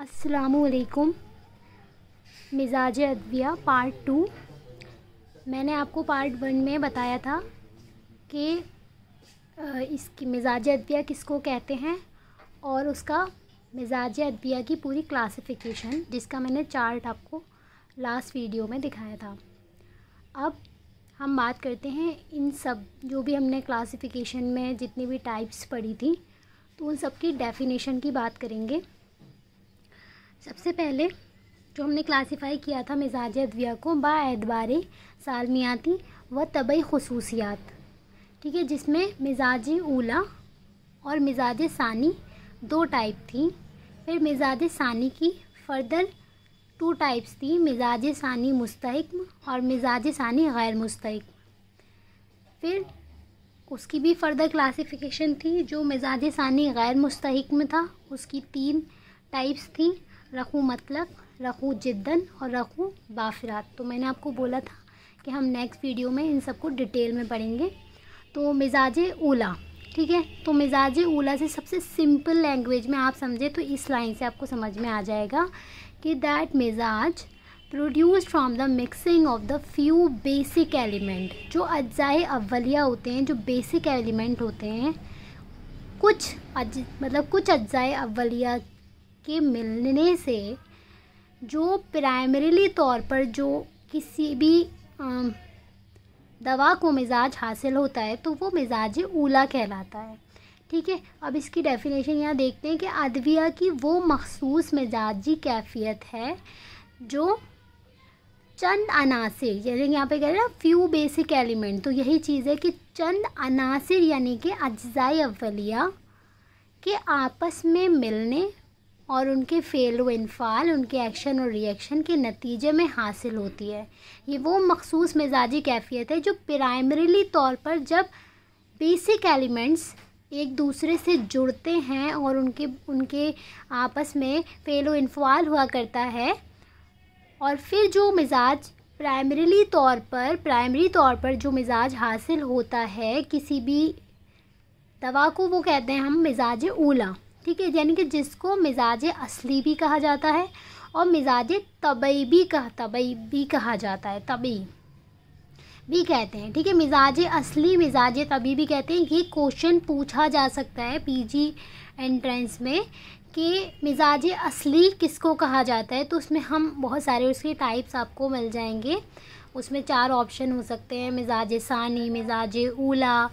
अस्सलामुअलैकुम। मिजाज अद्विया पार्ट 2। मैंने आपको पार्ट 1 में बताया था कि इसकी मिजाज अद्विया किसको कहते हैं और उसका मिजाज अद्विया की पूरी क्लासिफ़िकेशन, जिसका मैंने चार्ट आपको लास्ट वीडियो में दिखाया था। अब हम बात करते हैं इन सब जो भी हमने क्लासिफ़िकेशन में जितनी भी टाइप्स पढ़ी थी, तो उन सब की डेफिनेशन की बात करेंगे। सबसे पहले जो हमने क्लासिफ़ाई किया था मिजाज अद्विया को बाएतबारे सालमियाती व तबई खुसूसियात, ठीक है, जिसमें मिजाज ऊला और मिजाज सानी 2 टाइप थी। फिर मिजाज सानी की फर्दर 2 टाइप्स थी, मिजाज सानी मुस्तहिक्म और मिजाज सानी गैर मुस्तहिक्म। फिर उसकी भी फर्दर क्लासिफ़िकेशन थी। जो मिजाज सानी गैर मुस्तहिक्म था उसकी 3 टाइप्स थी, रखू मतलब, रखू जिद्दन और रखू बाफिरात। तो मैंने आपको बोला था कि हम नेक्स्ट वीडियो में इन सबको डिटेल में पढ़ेंगे। तो मिजाज ऊला, ठीक है, तो मिजाज ऊला से सबसे सिंपल लैंग्वेज में आप समझे तो इस लाइन से आपको समझ में आ जाएगा कि दैट मिजाज produced from the mixing of the few basic element. जो अज्जाए अव्वलिया होते हैं, जो बेसिक एलिमेंट होते हैं, कुछ अज्जाए अव्वलिया के मिलने से जो प्राइमरीली तौर पर जो किसी भी दवा को मिजाज हासिल होता है तो वो मिजाज ऊला कहलाता है, ठीक है। अब इसकी डेफिनेशन यहाँ देखते हैं कि अद्विया की वो मखसूस मिजाजी कैफियत है जो चंद अनासिर, जैसे यहाँ पे कह रहे हैं ना फ्यू बेसिक एलिमेंट, तो यही चीज़ है कि चंद अनासिर यानी कि अज्जाए अव्वलिया के आपस में मिलने और उनके फ़ेल व इनफाल, उनके एक्शन और रिएक्शन के नतीजे में हासिल होती है। ये वो मखसूस मिजाजी कैफियत है जो प्राइमरीली तौर पर जब बेसिक एलिमेंट्स एक दूसरे से जुड़ते हैं और उनके आपस में फ़ेल व इनफाल हुआ करता है, और फिर जो मिजाज प्राइमरी तौर पर जो मिजाज हासिल होता है किसी भी दवा को, वो कहते हैं हम मिजाज ऊला, ठीक है, यानी कि जिसको मिजाज असली भी कहा जाता है और मिजाज तबई भी कहा जाता है, तबई भी कहते हैं, ठीक है। मिजाज असली, मिजाज तबई भी कहते हैं। ये क्वेश्चन पूछा जा सकता है पीजी एंट्रेंस में कि मिजाज असली किसको कहा जाता है, तो उसमें हम बहुत सारे उसके टाइप्स आपको मिल जाएंगे। उसमें 4 ऑप्शन हो सकते हैं, मिजाज सानी, मिजाज ऊला,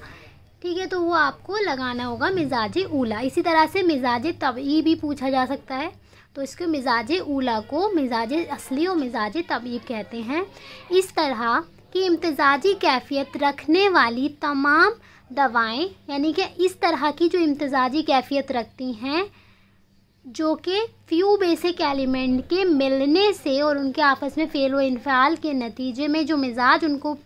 ठीक है, तो वो आपको लगाना होगा मिजाज ऊला। इसी तरह से मिजाज तबई भी पूछा जा सकता है, तो इसके मिजाज ऊला को मिजाज असली और मिजाज तबई कहते हैं। इस तरह की इम्तिजाजी कैफियत रखने वाली तमाम दवाएं, यानी कि इस तरह की जो इम्तिजाजी कैफियत रखती हैं जो कि फ्यू बेसिक एलिमेंट के मिलने से और उनके आपस में फ़ेल व इनफाल के नतीजे में जो मिजाज उनको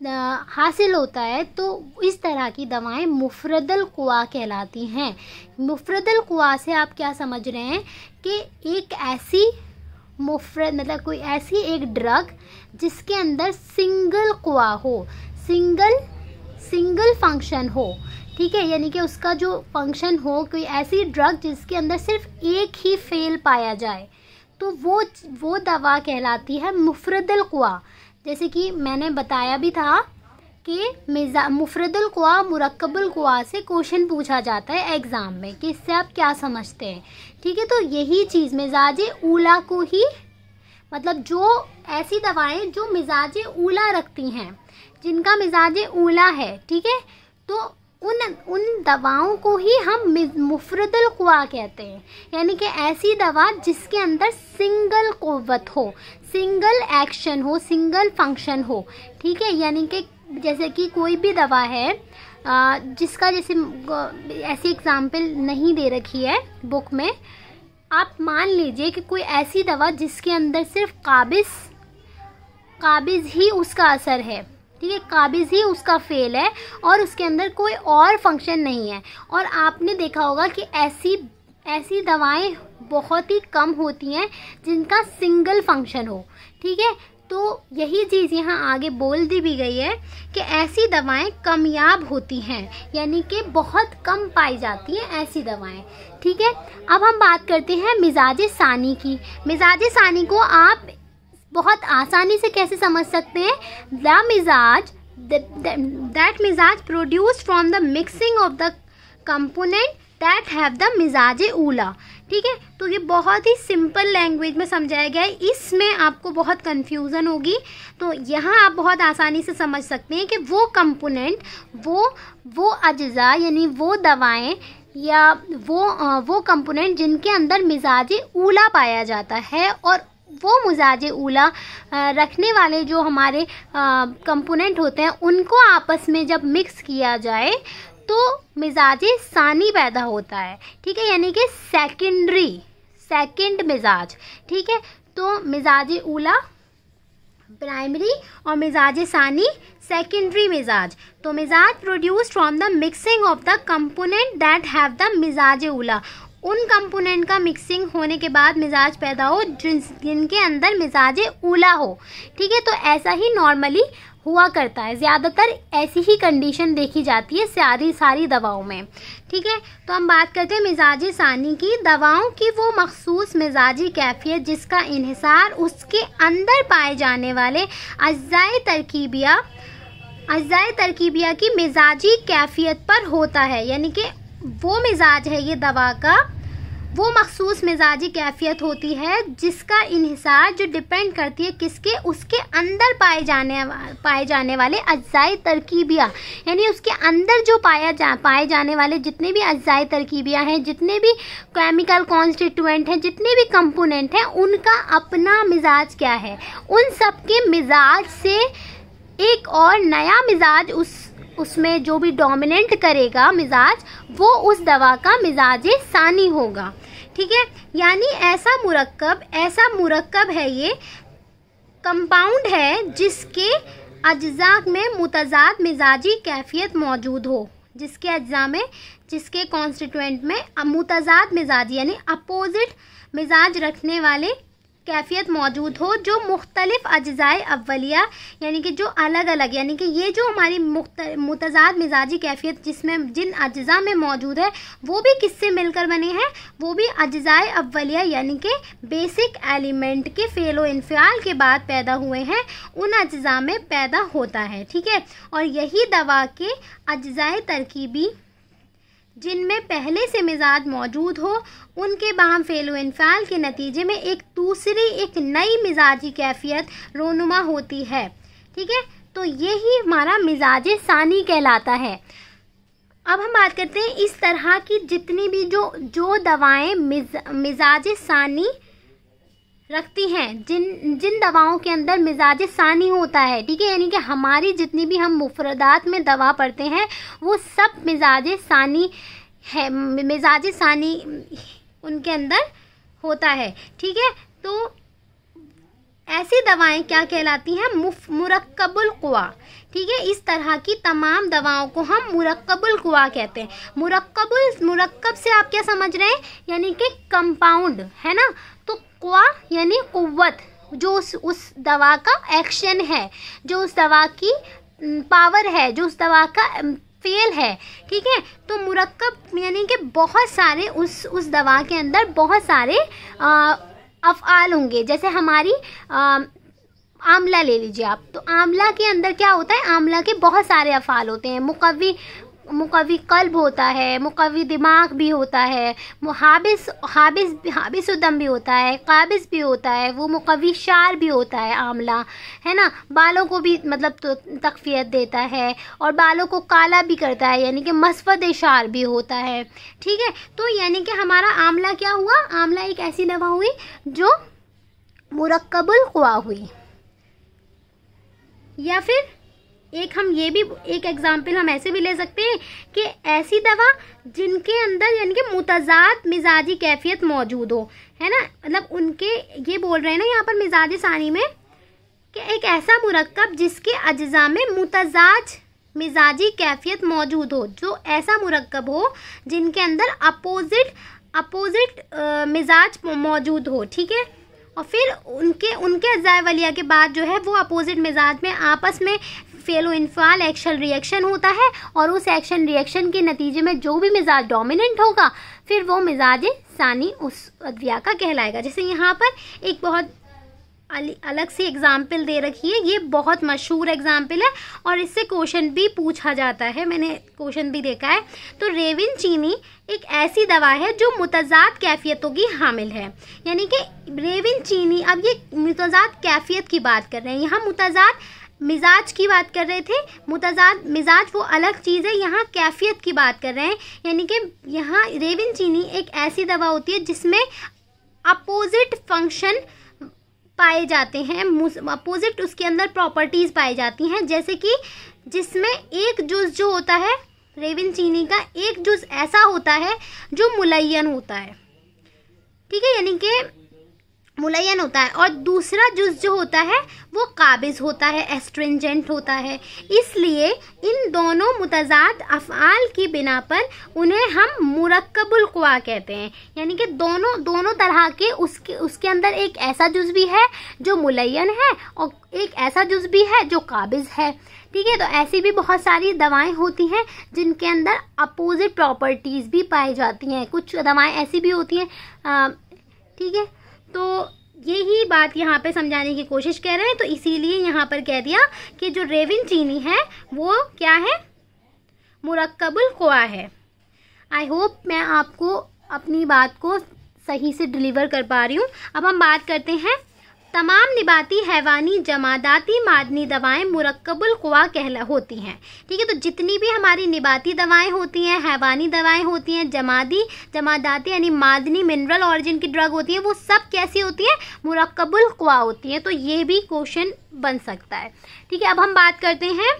हासिल होता है, तो इस तरह की दवाएं मुफरदल कुआ कहलाती हैं। मुफरदल कुआ से आप क्या समझ रहे हैं कि एक ऐसी कोई ऐसी एक ड्रग जिसके अंदर सिंगल कुआ हो, सिंगल फंक्शन हो, ठीक है, यानी कि उसका जो फंक्शन हो, कोई ऐसी ड्रग जिसके अंदर सिर्फ एक ही फेल पाया जाए, तो वो दवा कहलाती है मुफरदल कुआ। जैसे कि मैंने बताया भी था कि मुफरदल कुआ मुरक्कबुल कुआ से क्वेश्चन पूछा जाता है एग्ज़ाम में कि इससे आप क्या समझते हैं, ठीक है। तो यही चीज़ मिजाज ऊला को ही, मतलब जो ऐसी दवाएं जो मिजाज ऊला रखती हैं, जिनका मिजाज ऊला है, ठीक है, तो उन दवाओं को ही हम मुफरदल कुआ कहते हैं। यानी कि ऐसी दवा जिसके अंदर सिंगल कुव्वत हो, सिंगल एक्शन हो, सिंगल फंक्शन हो, ठीक है। यानी कि जैसे कि कोई भी दवा है जिसका, जैसे ऐसी एग्जाम्पल नहीं दे रखी है बुक में, आप मान लीजिए कि कोई ऐसी दवा जिसके अंदर सिर्फ काबिज़ ही उसका असर है, ठीक है, काबिज़ ही उसका फेल है और उसके अंदर कोई और फंक्शन नहीं है। और आपने देखा होगा कि ऐसी दवाएं बहुत ही कम होती हैं जिनका सिंगल फंक्शन हो, ठीक है। तो यही चीज़ यहाँ आगे बोल दी भी गई है कि ऐसी दवाएं कामयाब होती हैं, यानी कि बहुत कम पाई जाती हैं ऐसी दवाएं। ठीक है, अब हम बात करते हैं मिजाज सानी की। मिजाज सानी को आप बहुत आसानी से कैसे समझ सकते हैं? दैट मिजाज produced from the mixing of the component that have the मिजाज ऊला। ठीक है, तो ये बहुत ही सिंपल लैंग्वेज में समझाया गया है, इसमें आपको बहुत कंफ्यूजन होगी। तो यहाँ आप बहुत आसानी से समझ सकते हैं कि वो कंपोनेंट, वो अज्जा यानी वो दवाएं या वो कंपोनेंट जिनके अंदर मिजाज ऊला पाया जाता है, और वो मिजाज ऊला रखने वाले जो हमारे कंपोनेंट होते हैं उनको आपस में जब मिक्स किया जाए तो मिजाज सानी पैदा होता है। ठीक है, यानी कि सेकंड मिजाज। ठीक है, तो मिजाज ऊला प्राइमरी और मिजाज सानी सेकेंडरी मिजाज। तो मिजाज produced from the mixing of the component that have the मिजाज ऊला, उन कंपोनेंट का मिक्सिंग होने के बाद मिजाज पैदा हो जिनके अंदर मिजाज ऊला हो। ठीक है, तो ऐसा ही नॉर्मली हुआ करता है, ज़्यादातर ऐसी ही कंडीशन देखी जाती है सारी दवाओं में। ठीक है, तो हम बात करते हैं मिजाज सानी की। दवाओं की वो मखसूस मिजाजी कैफियत जिसका इन्हिसार उसके अंदर पाए जाने वाले अज्जाए तरकीबिया की मिजाजी कैफियत पर होता है, यानी कि वो मिजाज है ये दवा का, वो मखसूस मिजाजी कैफियत होती है जिसका इन्हिसार जो डिपेंड करती है किसके, उसके अंदर पाए जाने वाले अज्जाए तरकीबिया, यानी उसके अंदर जो पाए जाने वाले जितने भी अज्जाए तरकीबिया हैं, जितने भी केमिकल कॉन्स्टिट्यूएंट हैं, जितने भी कंपोनेंट हैं, उनका अपना मिजाज क्या है। उन सब के मिजाज से एक और नया मिजाज उसमें जो भी डोमिनेंट करेगा मिजाज, वो उस दवा का मिजाज सानी होगा। ठीक है, यानी ऐसा मुरक्कब है, ये कंपाउंड है जिसके अज्जा में मुतजाद मिजाजी कैफियत मौजूद हो, जिसके अज्जा में, जिसके कॉन्स्टिट्यूएंट में मुतजाद मिजाजी यानी अपोजिट मिजाज रखने वाले कैफियत मौजूद हो, जो मुख्तलिफ अज्जाए अव्वलिया यानी कि जो अलग अलग, यानी कि ये जो हमारी मुतजाद मिजाजी कैफियत जिसमें जिन अज्जा में मौजूद है वो भी किससे मिलकर बने हैं, वो भी अज्जाए अव्वलिया यानी कि बेसिक एलिमेंट के फेलो इन्फियाल के बाद पैदा हुए हैं, उन अज्जा में पैदा होता है। ठीक है, और यही दवा के अज्जाए तरकीबी जिनमें पहले से मिजाज मौजूद हो, उनके बाहम फेलो इन्फाल के नतीजे में एक नई मिजाजी कैफियत रोनुमा होती है। ठीक है, तो यही हमारा मिजाज सानी कहलाता है। अब हम बात करते हैं इस तरह की जितनी भी जो दवाएं मिजाज सानी रखती हैं, जिन दवाओं के अंदर मिजाज सानी होता है। ठीक है, यानी कि हमारी जितनी भी हम मुफरदात में दवा पढ़ते हैं वो सब मिजाज सानी है, मिजाज सानी उनके अंदर होता है। ठीक है, तो ऐसी दवाएं क्या कहलाती हैं? मुरक्कबुल कुवा। ठीक है, इस तरह की तमाम दवाओं को हम मुरक्कबुल कुवा कहते हैं। मुरक्कब से आप क्या समझ रहे हैं? यानी कि कंपाउंड, है ना। तो कुवा यानी कुव्वत, जो उस दवा का एक्शन है, जो उस दवा की पावर है, जो उस दवा का फेल है। ठीक है, तो मुरक्कब यानी कि बहुत सारे उस दवा के अंदर बहुत सारे अफ़आल होंगे। जैसे हमारी आंवला ले लीजिए आप, तो आंवला के अंदर क्या होता है? आंवला के बहुत सारे अफ़आल होते हैं। मुकव्वी कल्ब होता है, मुकव्वी दिमाग भी होता है, हाबिस दम भी होता है, काबिज भी होता है, वो मुकव्वी शार भी होता है आंवला, है ना। बालों को भी मतलब तो तकफियत देता है और बालों को काला भी करता है, यानी कि मस्वद शार भी होता है। ठीक है, तो यानी कि हमारा आंवला क्या हुआ? आंवला एक ऐसी दवा हुई जो मुरक्कबुल कुवा हुई। या फिर एक एग्जाम्पल हम ऐसे भी ले सकते हैं कि ऐसी दवा जिनके अंदर यानी कि मुतजाद मिजाजी कैफियत मौजूद हो, है ना। मतलब उनके ये बोल रहे हैं ना यहाँ पर मिजाज सानी में कि एक ऐसा मुरक्कब जिसके अज्जा में मुतजाद मिजाजी कैफियत मौजूद हो, जो ऐसा मुरक्कब हो जिनके अंदर अपोजिट मिजाज मौजूद हो। ठीक है, और फिर उनके अज्जाए वलिया के बाद जो है वो अपोजिट मिजाज में आपस में फेलो इनफाल एक्शन रिएक्शन होता है, और उस एक्शन रिएक्शन के नतीजे में जो भी मिजाज डोमिनेंट होगा फिर वो मिजाज सानी उस अद्विया का कहलाएगा। जैसे यहाँ पर एक बहुत अलग सी एग्जाम्पल दे रखी है, ये बहुत मशहूर एग्जाम्पल है और इससे क्वेश्चन भी पूछा जाता है, मैंने क्वेश्चन भी देखा है। तो रेविन चीनी एक ऐसी दवा है जो मुतजाद कैफियतों की हामिल है, यानी कि रेविन चीनी, अब ये मुतजाद कैफियत की बात कर रहे हैं, यहाँ मुतजाद मिजाज की बात कर रहे थे, मुतजाद मिजाज वो अलग चीज़ है, यहाँ कैफियत की बात कर रहे हैं। यानी कि यहाँ रेविन चीनी एक ऐसी दवा होती है जिसमें अपोजिट फंक्शन पाए जाते हैं, अपोजिट उसके अंदर प्रॉपर्टीज़ पाई जाती हैं, जैसे कि जिसमें एक जुज़ जो होता है रेविन चीनी का, एक जुज़ ऐसा होता है जो मुलय्यन होता है, ठीक है, यानी कि मुलय्यन होता है, और दूसरा जुज़ जो होता है वो काबिज होता है, एस्ट्रिंजेंट होता है। इसलिए इन दोनों मुतजाद अफ़आल की बिना पर उन्हें हम मुरक्कबुल क़ुवा कहते हैं, यानी कि दोनों तरह के उसके अंदर एक ऐसा जुज़ भी है जो मुलय्यन है और एक ऐसा जुज़ भी है जो काबिज है, ठीक है। तो ऐसी भी बहुत सारी दवाएं होती हैं जिनके अंदर अपोजिट प्रॉपर्टीज़ भी पाई जाती हैं, कुछ दवाएं ऐसी भी होती हैं, ठीक है। तो यही बात यहाँ पे समझाने की कोशिश कर रहे हैं, तो इसीलिए यहाँ पर कह दिया कि जो रेविन चीनी है वो क्या है, मुरक्कबुल क़ुवा है। आई होप मैं आपको अपनी बात को सही से डिलीवर कर पा रही हूँ। अब हम बात करते हैं, तमाम निबाती, हैवानी, जमादाती, मादनी दवाएं मुरक्कबुल क़ुवा होती हैं, ठीक है। तो जितनी भी हमारी निबाती दवाएं होती हैं, हैवानी दवाएं होती हैं, जमादाती यानी मादनी मिनरल ऑरिजिन की ड्रग होती हैं, वो सब कैसी होती हैं, मुरक्कबुल क़ुवा होती हैं। तो ये भी क्वेश्चन बन सकता है, ठीक है। अब हम बात करते हैं,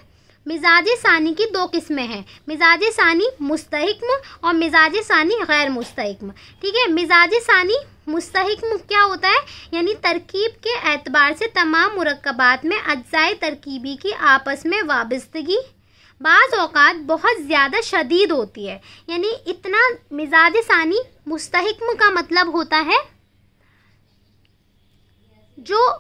मिजाज सानी की दो किस्में हैं, मिजाज सानी मुस्तहिक्म और मिजाज सानी गैर मुस्तहिक्म, ठीक है। मिजाज सानी मुस्तहिक्म क्या होता है, यानी तरकीब के एतबार से तमाम मुरक्कबात में अज्जाए तरकीबी की आपस में वाबस्तगी बाज़ औक़ात बहुत ज़्यादा शदीद होती है। यानी इतना मिजाज सानी मुस्तहिक्म का मतलब होता है जो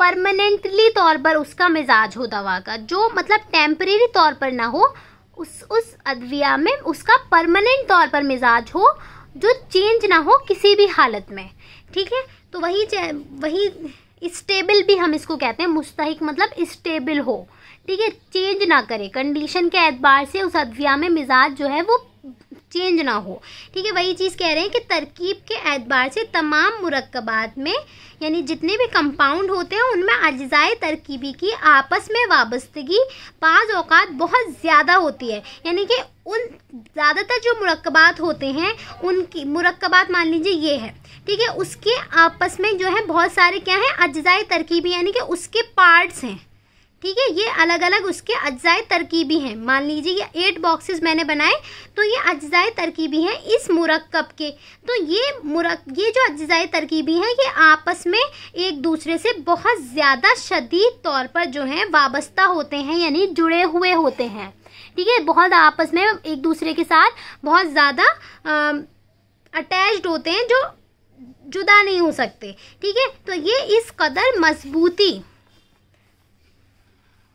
परमानेंटली तौर पर उसका मिजाज हो दवा का, जो मतलब टेम्परेरी तौर पर ना हो, उस अद्विया में उसका परमानेंट तौर पर मिजाज हो, जो चेंज ना हो किसी भी हालत में, ठीक है। तो वही स्टेबल भी हम इसको कहते हैं, मुस्तहिक मतलब स्टेबल हो, ठीक है, चेंज ना करे, कंडीशन के एतबार से उस अद्विया में मिजाज जो है वो चेंज ना हो, ठीक है। वही चीज़ कह रहे हैं कि तरकीब के एतबार से तमाम मुरक्कबात में, यानी जितने भी कंपाउंड होते हैं उनमें अज्जाए तरकीबी की आपस में वाबस्तगी बाज़ औक़ात बहुत ज़्यादा होती है। यानी कि उन ज़्यादातर जो मुरक्कबात होते हैं, उनकी मुरक्कबात मान लीजिए ये है, ठीक है, उसके आपस में जो है बहुत सारे क्या हैं, अज्जाए तरकीबी, यानी कि उसके पार्ट्स हैं, ठीक है, ये अलग अलग उसके अज्जाए तरकीबी हैं। मान लीजिए ये 8 बॉक्सेस मैंने बनाए, तो ये अज्जाए तरकीबी हैं इस मुरक्कब के। तो ये जो अज्जाए तरकीबी हैं ये आपस में एक दूसरे से बहुत ज़्यादा शदीद तौर पर जो है वाबस्ता होते हैं, यानी जुड़े हुए होते हैं, ठीक है, बहुत आपस में एक दूसरे के साथ बहुत ज़्यादा अटैच्ड होते हैं, जो जुदा नहीं हो सकते, ठीक है। तो ये इस कदर मजबूती,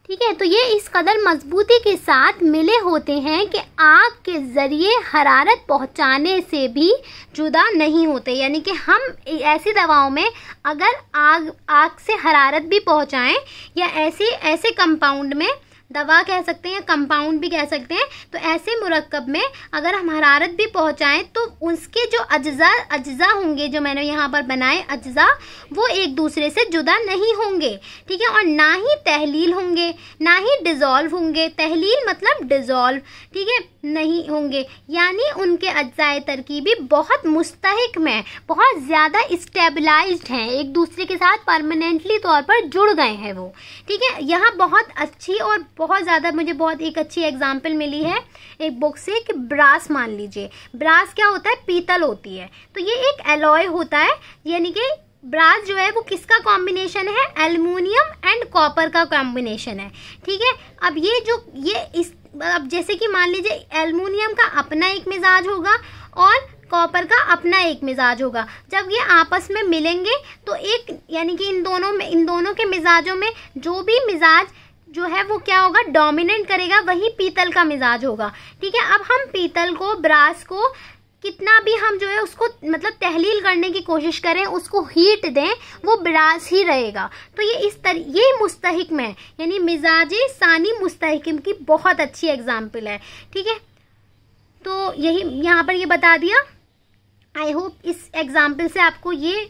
ठीक है, तो ये इस कदर मजबूती के साथ मिले होते हैं कि आग के ज़रिए हरारत पहुंचाने से भी जुदा नहीं होते। यानी कि हम ऐसी दवाओं में अगर आग से हरारत भी पहुंचाएं, या ऐसे कंपाउंड में, दवा कह सकते हैं, कंपाउंड भी कह सकते हैं, तो ऐसे मुरक्कब में अगर हम हरारत भी पहुंचाएं तो उसके जो अज्जा होंगे, जो मैंने यहाँ पर बनाए अज्जा, वो एक दूसरे से जुदा नहीं होंगे, ठीक है, और ना ही तहलील होंगे, ना ही डिज़ोल्व होंगे। तहलील मतलब डिज़ोल्व, ठीक है, नहीं होंगे, यानी उनके अज्जाए तरकीबी बहुत मुस्तहिक में, बहुत ज़्यादा स्टेबलाइज्ड हैं, एक दूसरे के साथ परमानेंटली तौर पर जुड़ गए हैं वो, ठीक है। यहाँ बहुत अच्छी और बहुत ज़्यादा मुझे बहुत एक अच्छी एग्जाम्पल मिली है एक बुक से, कि ब्रास, मान लीजिए ब्रास क्या होता है, पीतल होती है, तो ये एक एलॉय होता है, यानी कि ब्रास जो है वो किसका कॉम्बिनेशन है, एल्युमिनियम एंड कॉपर का कॉम्बिनेशन है, ठीक है। अब जैसे कि मान लीजिए एल्युमिनियम का अपना एक मिजाज होगा और कॉपर का अपना एक मिजाज होगा। जब ये आपस में मिलेंगे तो एक यानी कि इन दोनों के मिजाजों में जो भी मिजाज जो है वो क्या होगा, डोमिनेट करेगा, वही पीतल का मिजाज होगा। ठीक है, अब हम पीतल को, ब्रास को कितना भी हम जो है उसको मतलब तहलील करने की कोशिश करें, उसको हीट दें, वो ब्रास ही रहेगा। तो ये मुस्तहिक में यानी मिजाजे सानी मुस्तहिकम की बहुत अच्छी एग्जाम्पल है। ठीक है, तो यही यहाँ पर ये बता दिया। आई होप इस एग्जाम्पल से आपको ये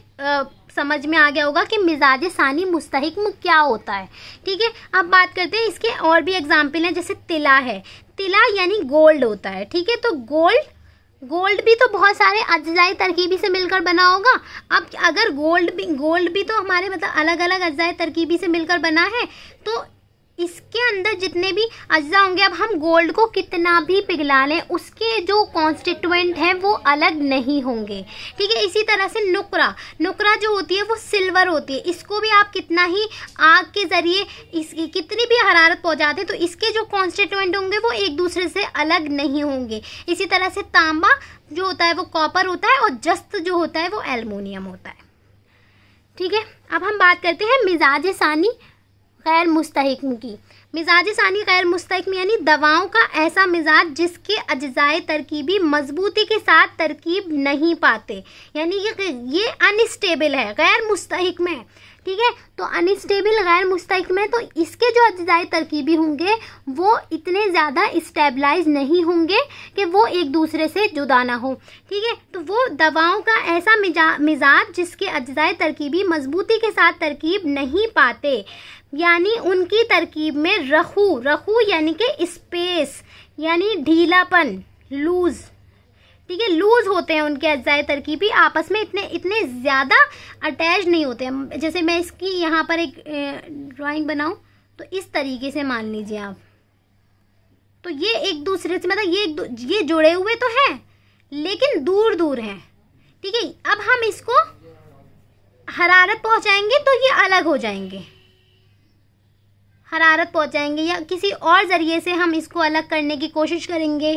समझ में आ गया होगा कि मिजाज सानी मुस्तहिकम क्या होता है। ठीक है, अब बात करते हैं इसके और भी एग्जाम्पल हैं, जैसे तिला है। तिला यानी गोल्ड होता है। ठीक है, तो गोल्ड भी तो बहुत सारे अज्जाई तरकीबी से मिलकर बना होगा। अब अगर गोल्ड भी तो हमारे मतलब अलग अलग अज्जाई तरकीबी से मिलकर बना है, तो इसके अंदर जितने भी अज्जा होंगे, अब हम गोल्ड को कितना भी पिघला लें, उसके जो कॉन्स्टिट्यूएंट हैं वो अलग नहीं होंगे। ठीक है, इसी तरह से नुकरा जो होती है वो सिल्वर होती है। इसको भी आप कितना ही आग के ज़रिए इसकी कितनी भी हरारत पहुंचा दें, तो इसके जो कॉन्स्टिट्यूएंट होंगे वो एक दूसरे से अलग नहीं होंगे। इसी तरह से तांबा जो होता है वो कॉपर होता है, और जस्त जो होता है वो एल्युमिनियम होता है। ठीक है, अब हम बात करते हैं मिजाज सानी गैर मुस्तहिकम की। मिजाज सानी गैर मुस्तहिकम यानी दवाओं का ऐसा मिजाज जिसके अज्जाए तरकीबी मजबूती के साथ तरकीब नहीं पाते, यानी ये अनस्टेबल है, गैर मुस्तहिकम है। ठीक है, तो अनस्टेबल गैर मुस्तहिकम है, तो इसके जो अज्जाए तरकीबी होंगे वो इतने ज़्यादा स्टेबलाइज नहीं होंगे कि वो एक दूसरे से जुदा ना हो। ठीक है, तो वो दवाओं का ऐसा मिजाज जिसके अज्जाए तरकीबी मजबूती के साथ तरकीब नहीं पाते, यानी उनकी तरकीब में रखू यानी कि स्पेस यानी ढीलापन, लूज। ठीक है, लूज होते हैं उनके अज्जाए तरकीबी, आपस में इतने ज़्यादा अटैच नहीं होते हैं। जैसे मैं इसकी यहाँ पर एक ड्राइंग बनाऊं तो इस तरीके से मान लीजिए आप, तो ये एक दूसरे से मतलब ये जुड़े हुए तो हैं लेकिन दूर दूर हैं। ठीक है, अब हम इसको हरारत पहुँचाएंगे तो ये अलग हो जाएंगे, हरारत पहुंचाएंगे या किसी और ज़रिए से हम इसको अलग करने की कोशिश करेंगे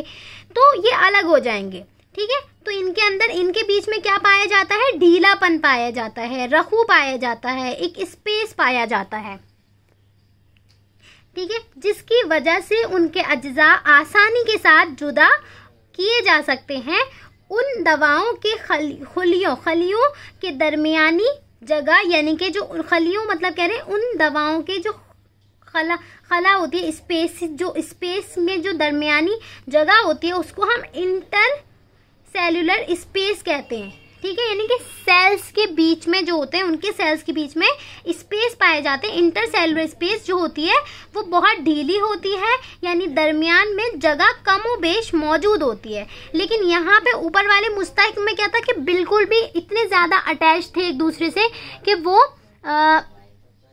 तो ये अलग हो जाएंगे। ठीक है, तो इनके अंदर इनके बीच में क्या पाया जाता है, ढीलापन पाया जाता है, रखू पाया जाता है, एक स्पेस पाया जाता है। ठीक है, जिसकी वजह से उनके अज्जा आसानी के साथ जुदा किए जा सकते हैं। उन दवाओं के खलियों के दरमियानी जगह, यानी कि जो खलियों मतलब कह रहे हैं उन दवाओं के जो खला होती है, स्पेस में जो दरमियानी जगह होती है उसको हम इंटर सेल्यूलर स्पेस कहते हैं। ठीक है, यानी कि सेल्स के बीच में जो होते हैं उनके सेल्स के बीच में स्पेस पाए जाते हैं। इंटर सेल्यूलर स्पेस जो होती है वो बहुत ढीली होती है, यानी दरमियान में जगह कम व बेश मौजूद होती है। लेकिन यहाँ पे ऊपर वाले मुस्तहिक में क्या था कि बिल्कुल भी इतने ज़्यादा अटैच थे एक दूसरे से कि वो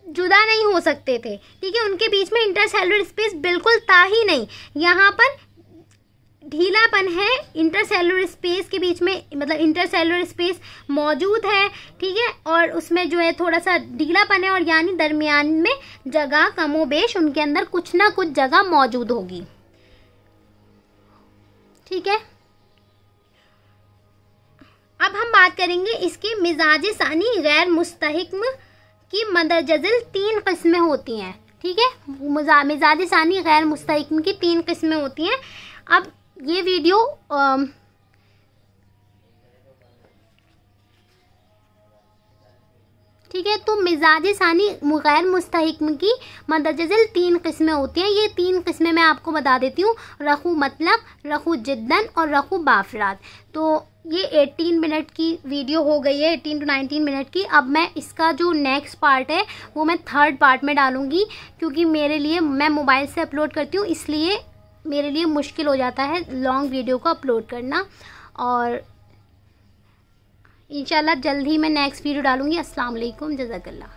जुदा नहीं हो सकते थे। ठीक है, उनके बीच में इंटरसेल्युलर स्पेस बिल्कुल था ही नहीं। यहाँ पर ढीलापन है, इंटरसेल्युलर स्पेस के बीच में मतलब इंटरसेल्युलर स्पेस मौजूद है। ठीक है, और उसमें जो है थोड़ा सा ढीलापन है, और यानी दरमियान में जगह कमोबेश उनके अंदर कुछ ना कुछ जगह मौजूद होगी। ठीक है, अब हम बात करेंगे इसके मिजाज सानी गैर मुस्तहिकम की मंदरजल 3 किस्में होती हैं। ठीक है, मिजाज सानी गैर मुस्तहिकम की 3 किस्में होती हैं। अब ये वीडियो ठीक है, तो मिजाज सानी गैर मुस्तहिकम की मंदरजल 3 किस्में होती हैं। ये 3 किस्में मैं आपको बता देती हूँ, रखू मतलब, रखू जिद्दन और रखू बाफरात। तो ये 18 मिनट की वीडियो हो गई है, 18 to 19 मिनट की। अब मैं इसका जो नेक्स्ट पार्ट है वो मैं 3rd पार्ट में डालूंगी, क्योंकि मैं मोबाइल से अपलोड करती हूँ, इसलिए मेरे लिए मुश्किल हो जाता है लॉन्ग वीडियो को अपलोड करना। और इंशाल्लाह जल्द ही मैं नेक्स्ट वीडियो डालूंगी। अस्सलाम वालेकुम, जज़ाकल्लाह।